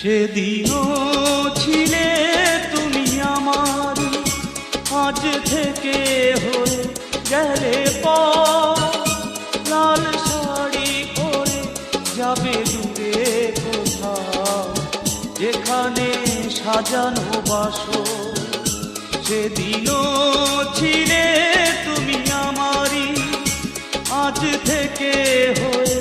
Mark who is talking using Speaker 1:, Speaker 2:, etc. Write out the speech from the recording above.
Speaker 1: সেদিনও ছিলে তুমি আমার, আজ থেকে হয়ে গেলে লাল শাড়ি পরে যাবে দূরে কোথাও, যেখানে সাজানো বাসর। সেদিনও ছিলে তুমি আমারই, আজ থেকে হয়ে